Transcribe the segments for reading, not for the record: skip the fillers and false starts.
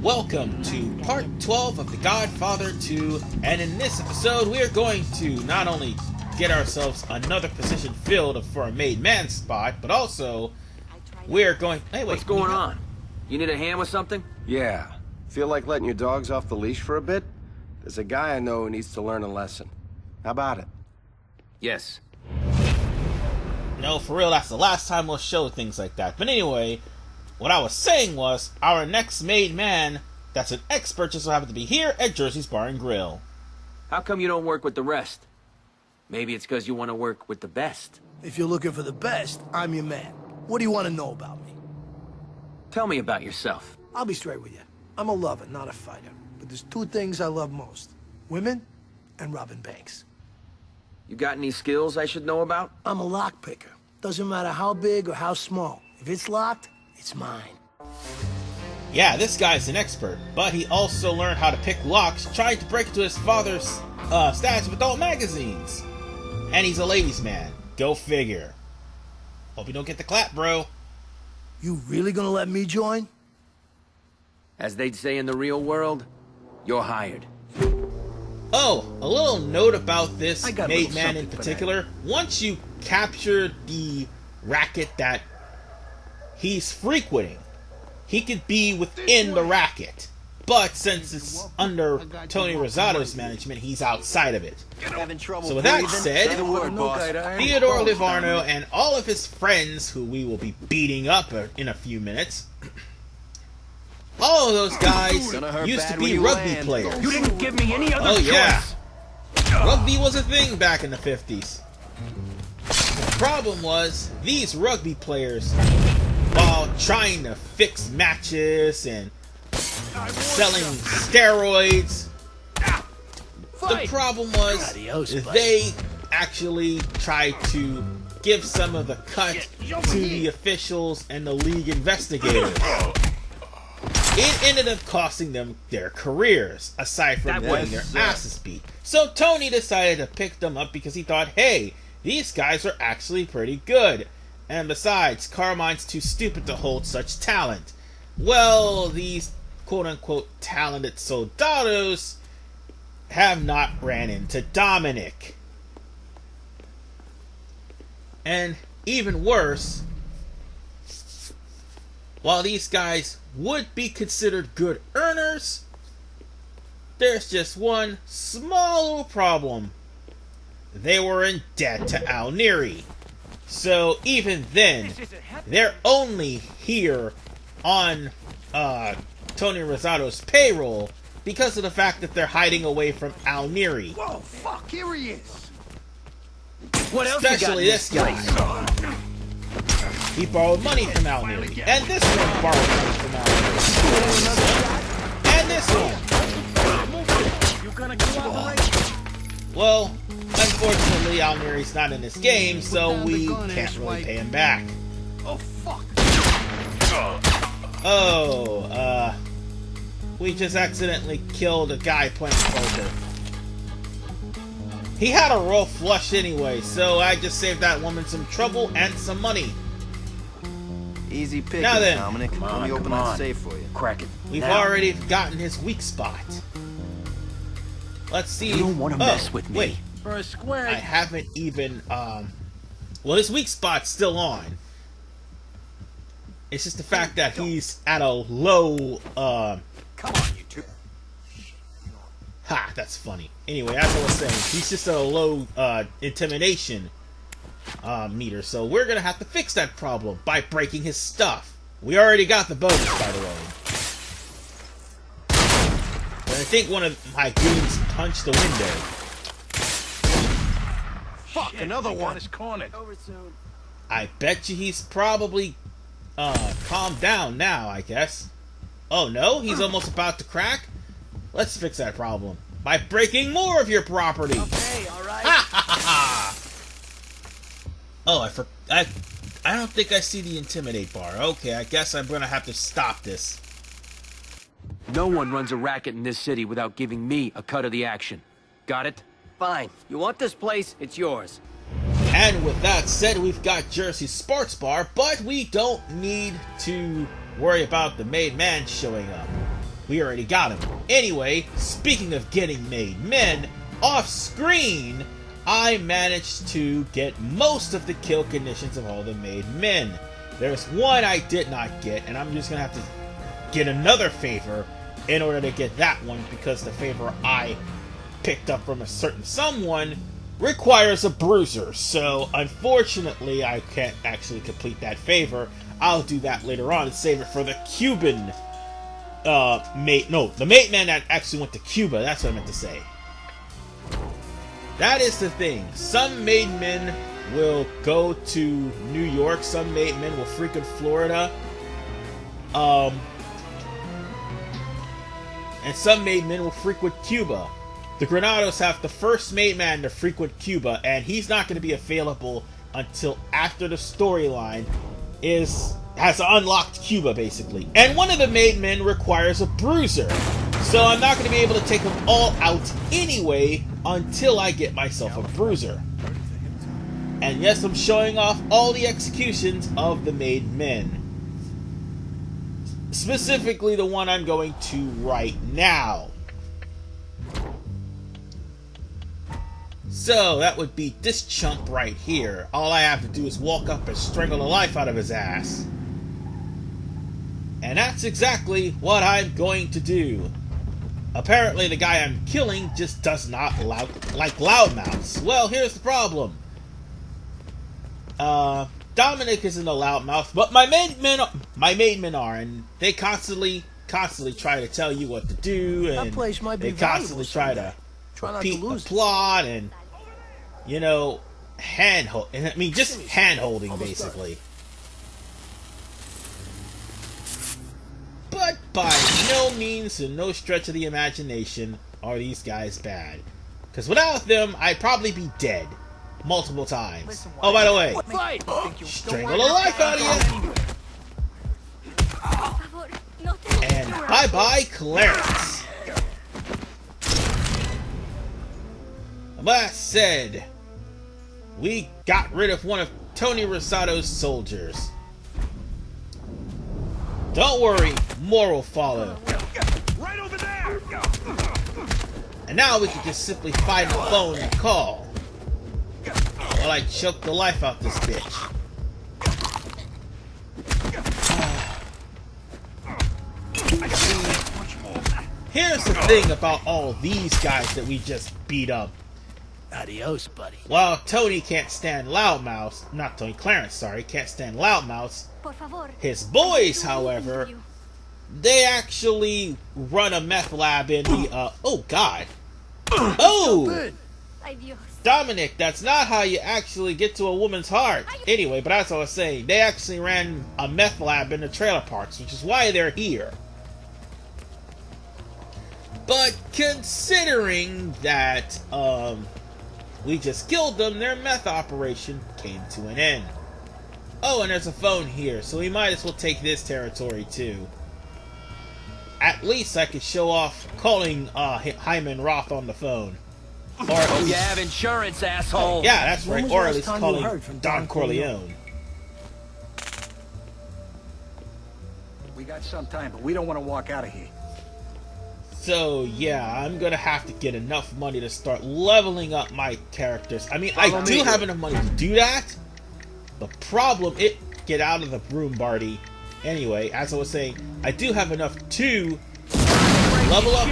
welcome to part 12 of the Godfather 2, and in this episode we are going to not only get ourselves another position filled for a made man spot, but also we're going... Hey, wait, what's going on? You need a hand with something? Yeah. Feel like letting your dogs off the leash for a bit? There's a guy I know who needs to learn a lesson. How about it? Yes. No, for real, that's the last time we'll show things like that. But anyway, what I was saying was, our next made man that's an expert just so happened to be here at Jersey's Bar and Grill. How come you don't work with the rest? Maybe it's because you want to work with the best. If you're looking for the best, I'm your man. What do you want to know about me? Tell me about yourself. I'll be straight with you. I'm a lover, not a fighter. But there's two things I love most. Women and robbing banks. You got any skills I should know about? I'm a lockpicker. Doesn't matter how big or how small. If it's locked, it's mine. Yeah, this guy's an expert, but he also learned how to pick locks trying to break into his father's stash of adult magazines. And he's a ladies' man. Go figure. Hope you don't get the clap, bro. You really gonna let me join? As they'd say in the real world, you're hired. Oh, a little note about this made man in something for particular. Once you capture the racket that he's frequenting, he could be within the racket. But since it's under Tony Rosato's management, he's outside of it. So with that said, Theodore Livorno and all of his friends, who we will be beating up in a few minutes, all of those guys used to be rugby players. You didn't give me any other choice. Yeah. choice. Rugby was a thing back in the 50s. The problem was, these rugby players, while trying to fix matches and selling steroids, the problem was they actually tried to give some of the cut to the officials and the league investigators. It ended up costing them their careers, aside from getting their asses beat. So Tony decided to pick them up because he thought, hey, these guys are actually pretty good. And besides, Carmine's too stupid to hold such talent. Well, these quote-unquote talented soldados have not ran into Dominic. And even worse, while these guys would be considered good earners, there's just one small little problem. They were in debt to Al Neri. So even then, they're only here on Tony Rosato's payroll because of the fact that they're hiding away from Al Neri. Whoa, fuck, here he is. What else Especially you got this guy. He borrowed money from Al Neri. And this one borrowed money from Al Neri. And this one. You gonna cooperate? Well, unfortunately, Al Neri's not in this game, so we can't really pay him back. Oh, fuck. Oh, we just accidentally killed a guy playing poker. He had a roll flush anyway, so I just saved that woman some trouble and some money. Easy pickings, Now then, Dominic. Let me open that safe for you. Crack it. We've now. already gotten his weak spot. Let's see. You don't want to mess with me. Wait, For a square. I haven't even, well, his weak spot's still on. It's just the fact that he's at a low, Come on, you two. ha, that's funny. Anyway, as I was saying, he's just at a low, intimidation, meter. So we're gonna have to fix that problem by breaking his stuff. We already got the bonus, by the way. And I think one of my goons punched the window. Fuck, another one. Is cornered. I bet you he's probably calmed down now, I guess. Oh no, he's almost about to crack? Let's fix that problem by breaking more of your property. Okay, all right. Ha ha ha ha! Oh, I don't think I see the intimidate bar. Okay, I guess I'm gonna have to stop this. No one runs a racket in this city without giving me a cut of the action. Got it? Fine. You want this place? It's yours. And with that said, we've got Jersey's Sports Bar, but we don't need to worry about the made man showing up. we already got him. Anyway, speaking of getting made men, off screen, I managed to get most of the kill conditions of all the made men. There's one I did not get, and I'm just gonna have to get another favor in order to get that one, because the favor I picked up from a certain someone requires a bruiser. So unfortunately, I can't actually complete that favor. I'll do that later on and save it for the Cuban the mate man that actually went to Cuba. That's what I meant to say. That is the thing. Some made men will go to New York. Some made men will freaking Florida. And some made men will frequent Cuba. The Granados have the first made man to frequent Cuba, and he's not going to be available until after the storyline has unlocked Cuba, basically. And one of the made men requires a bruiser, so I'm not going to be able to take them all out anyway until I get myself a bruiser. And yes, I'm showing off all the executions of the made men. Specifically the one I'm going to right now. So, that would be this chump right here. All I have to do is walk up and strangle the life out of his ass. And that's exactly what I'm going to do. Apparently the guy I'm killing just does not like loudmouths. Well, here's the problem. Dominic isn't a loudmouth, but my main men are, and they constantly try to tell you what to do, and they constantly try to repeat the plot, and just hand-holding basically. But by no means and no stretch of the imagination are these guys bad, because without them I'd probably be dead multiple times. Oh, by the way, strangle the life out of you. And bye-bye, Clarence. That said, we got rid of one of Tony Rosato's soldiers. Don't worry, more will follow. Right over there! And now we can just simply find the phone and call. While I choke the life out this bitch. Here's the thing about all these guys that we just beat up. Adios, buddy. While Tony can't stand loudmouths, not Tony, Clarence, sorry, can't stand loudmouths, his boys, however, they actually run a meth lab in the, oh god. Oh! Dominic, that's not how you actually get to a woman's heart. Anyway, but as I was saying, they actually ran a meth lab in the trailer parks, which is why they're here. But considering that, we just killed them, their meth operation came to an end. Oh, and there's a phone here, so we might as well take this territory too. At least I could show off calling Hyman Roth on the phone. Or oh, you have insurance, asshole. Yeah, that's right. Or at least calling Don Corleone. We got some time, but we don't want to walk out of here. So yeah, I'm gonna have to get enough money to start leveling up my characters. I mean, I do have enough money to do that. The problem, get out of the room, Barty. Anyway, as I was saying, I do have enough to level up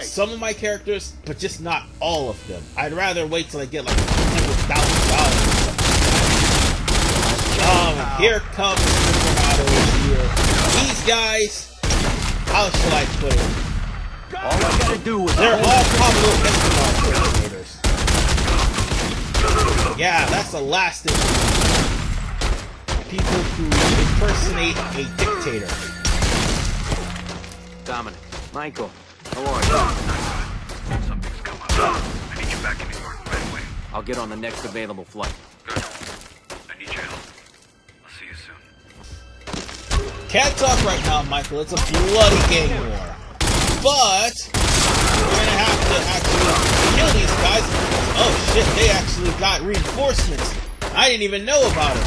some of my characters, but just not all of them. I'd rather wait till I get like $100,000. Here comes the here. These guys, how shall I put it? All I gotta do is they're all popular impersonators. Yeah, that's the last thing. People who impersonate a dictator. Dominic, Michael, how are you? Something's come up. I need you back in New York right away. I'll get on the next available flight. Good. I need your help. I'll see you soon. Can't talk right now, Michael. It's a bloody gang war. But we're gonna have to actually kill these guys. Oh shit, they actually got reinforcements. I didn't even know about it.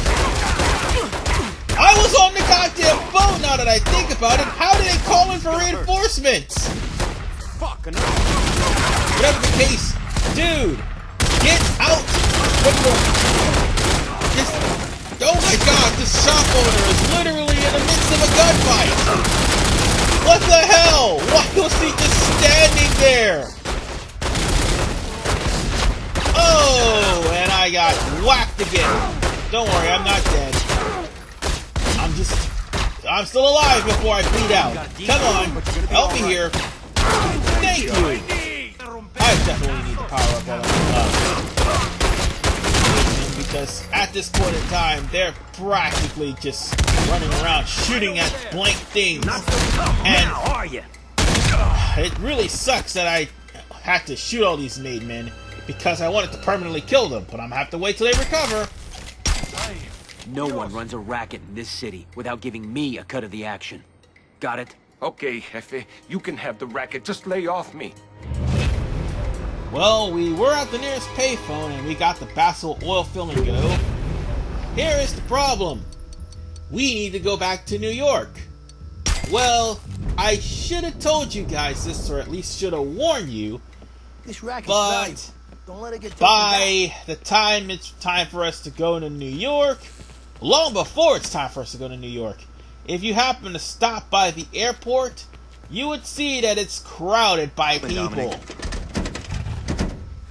I was on the goddamn phone now that I think about it. How did they call in for reinforcements? reinforcements! Fucking Whatever the case, dude, get out! Oh my god, this shop owner is literally in the midst of a gunfight! What the hell? Why was he just standing there? Oh, and I got whacked again. Don't worry, I'm not dead. I'm still alive before I bleed out. Come on, help me here. Thank you. I definitely need to power up all of because at this point in time, they're practically just running around shooting at blank things. And are you? It really sucks that I had to shoot all these made men because I wanted to permanently kill them, but I'm gonna have to wait till they recover. No one runs a racket in this city without giving me a cut of the action. Got it? Okay, Jefe, you can have the racket. Just lay off me. Well, we were at the nearest payphone and we got the Basil oil filling go. Here is the problem. We need to go back to New York. Well, I should have told you guys this, or at least should have warned you. This racket's But valuable. Don't let it get taken by the time it's time for us to go to New York, long before it's time for us to go to New York, if you happen to stop by the airport, you would see that it's crowded by people. Dominic.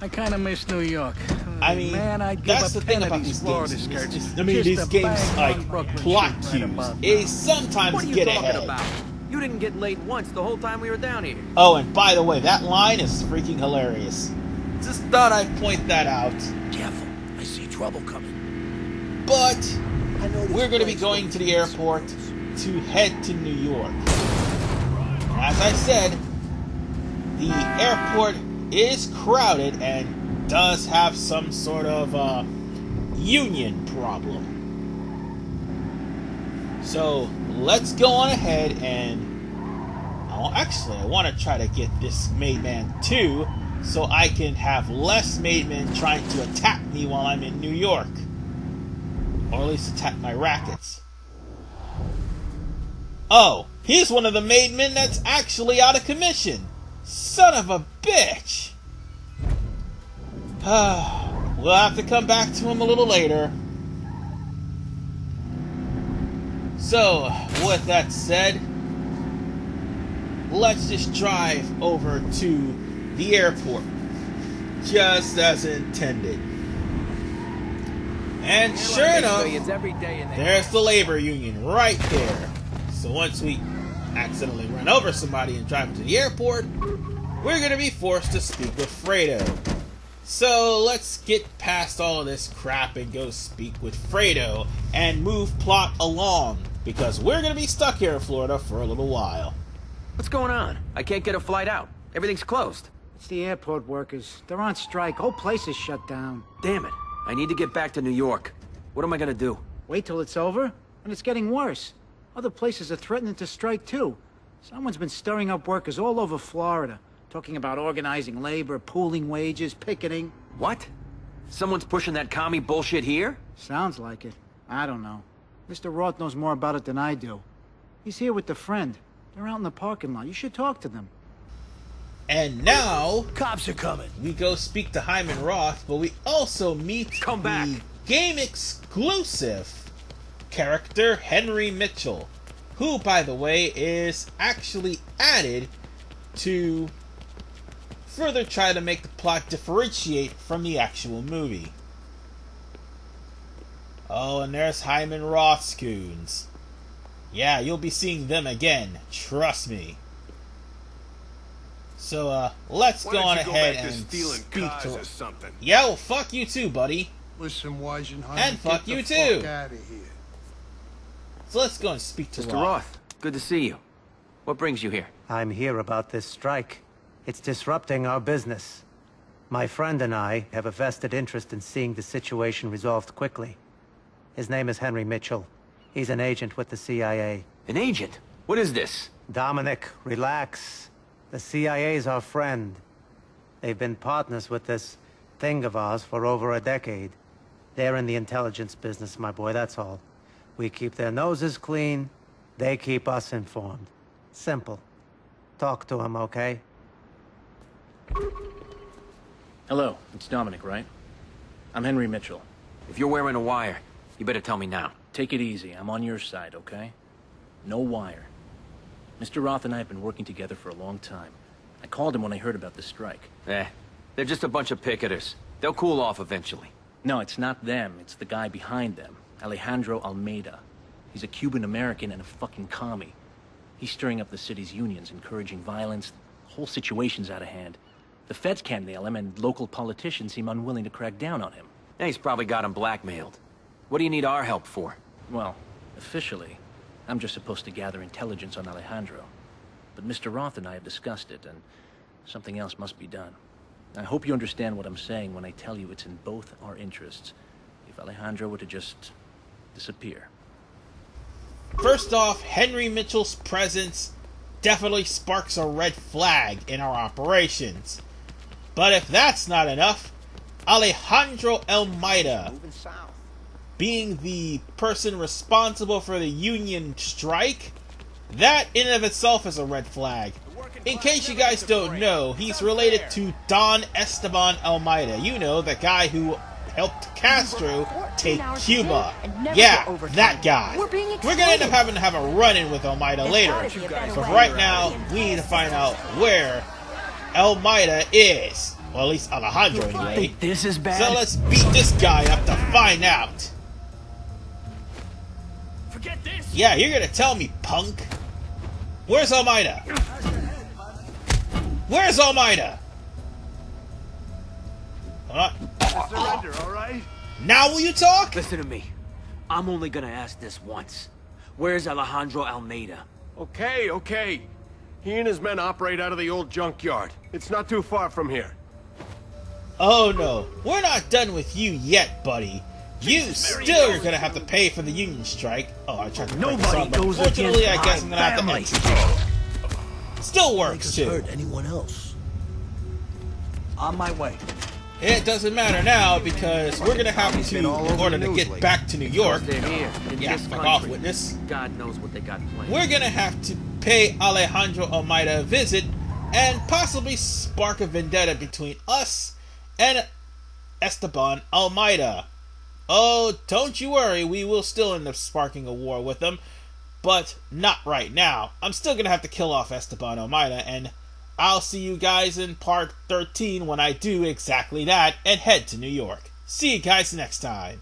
I kind of miss New York. I mean, man, I'd give that's a the thing pen of about these these Florida games. skirts I mean, just these to games bang like on Brooklyn plot shit right cues. about They now. sometimes What are you get talking ahead. about? You didn't get late once the whole time we were down here. Oh, and by the way, that line is freaking hilarious. Just thought I'd point that out. Careful. I see trouble coming. But I know this we're going to be place going will to be the airport to head to New York. As I said, the airport is crowded and does have some sort of union problem. So let's go on ahead and actually I want to try to get this Made Man 2 so I can have less Made Men trying to attack me while I'm in New York. Or at least attack my rackets. Oh, he's one of the Made Men that's actually out of commission. Son of a bitch! We'll have to come back to him a little later. So, with that said, let's just drive over to the airport. Just as intended. And sure enough, there's the labor union right there. So once we accidentally run over somebody and drive to the airport, we're going to be forced to speak with Fredo. So let's get past all of this crap and go speak with Fredo and move plot along, because we're going to be stuck here in Florida for a little while. What's going on? I can't get a flight out. Everything's closed. It's the airport workers. They're on strike. Whole place is shut down. Damn it. I need to get back to New York. What am I gonna do? Wait till it's over, and it's getting worse. Other places are threatening to strike too. Someone's been stirring up workers all over Florida, talking about organizing labor, pooling wages, picketing. What? Someone's pushing that commie bullshit here? Sounds like it. I don't know. Mr. Roth knows more about it than I do. He's here with a friend. They're out in the parking lot. You should talk to them. And now, Cops are coming. we go speak to Hyman Roth, but we also meet the game exclusive character Henry Mitchell, who, by the way, is actually added to further try to make the plot differentiate from the actual movie. Oh, and there's Hyman Roth's goons. Yeah, you'll be seeing them again, trust me. So, let's go on ahead and speak to... something. Yeah, well, fuck you too, buddy. Listen, Weisenheim, And fuck you too. Fuck out of here. So let's go and speak to Mr. Roth. Roth, good to see you. What brings you here? I'm here about this strike. It's disrupting our business. My friend and I have a vested interest in seeing the situation resolved quickly. His name is Henry Mitchell. He's an agent with the CIA. An agent? What is this? Dominic, relax. The CIA's our friend. They've been partners with this thing of ours for over a decade. They're in the intelligence business, my boy, that's all. We keep their noses clean, they keep us informed. Simple. talk to him, okay? Hello, it's Dominic, right? I'm Henry Mitchell. If you're wearing a wire, you better tell me now. Take it easy. I'm on your side, okay? No wire. Mr. Roth and I have been working together for a long time. I called him when I heard about the strike. They're just a bunch of picketers. They'll cool off eventually. No, it's not them. It's the guy behind them. Alejandro Almeida. He's a Cuban-American and a fucking commie. He's stirring up the city's unions, encouraging violence. The whole situation's out of hand. The feds can't nail him, and local politicians seem unwilling to crack down on him. He's probably got him blackmailed. What do you need our help for? Well, officially, I'm just supposed to gather intelligence on Alejandro. But Mr. Roth and I have discussed it, and something else must be done. I hope you understand what I'm saying when I tell you it's in both our interests. If Alejandro were to just disappear. First off, Henry Mitchell's presence definitely sparks a red flag in our operations. But if that's not enough, Alejandro Almeida, being the person responsible for the union strike, that in and of itself is a red flag. In case you guys don't know, he's related to Don Esteban Almeida. You know, the guy who helped Castro take Cuba. Yeah, that guy. We're gonna end up having to have a run-in with Almeida later. But right now, we need to find out where Almeida is. Well, at least Alejandro anyway. This is bad. So let's beat this guy up to find out. Forget this. Yeah, you're gonna tell me, punk. Where's Almeida? Where's Almeida? Hold on. Surrender, all right? Now will you talk? Listen to me. I'm only gonna ask this once. Where's Alejandro Almeida? Okay. He and his men operate out of the old junkyard. It's not too far from here. Oh no, we're not done with you yet, buddy. You still are gonna have to pay for the union strike. Oh, I tried to break this Nobody up, but goes fortunately, I against guess I'm gonna have to my execute. Still works too. Hurt anyone else? On my way. It doesn't matter now because we're gonna have to, in order to get back to New York. They're here. In Yeah, this fuck country. off, witness. God knows what they got planned. We're gonna have to pay Alejandro Almeida a visit and possibly spark a vendetta between us and Esteban Almeida. Oh, don't you worry, we will still end up sparking a war with them, but not right now. I'm still gonna have to kill off Esteban Almeida, and I'll see you guys in part 13 when I do exactly that and head to New York. See you guys next time.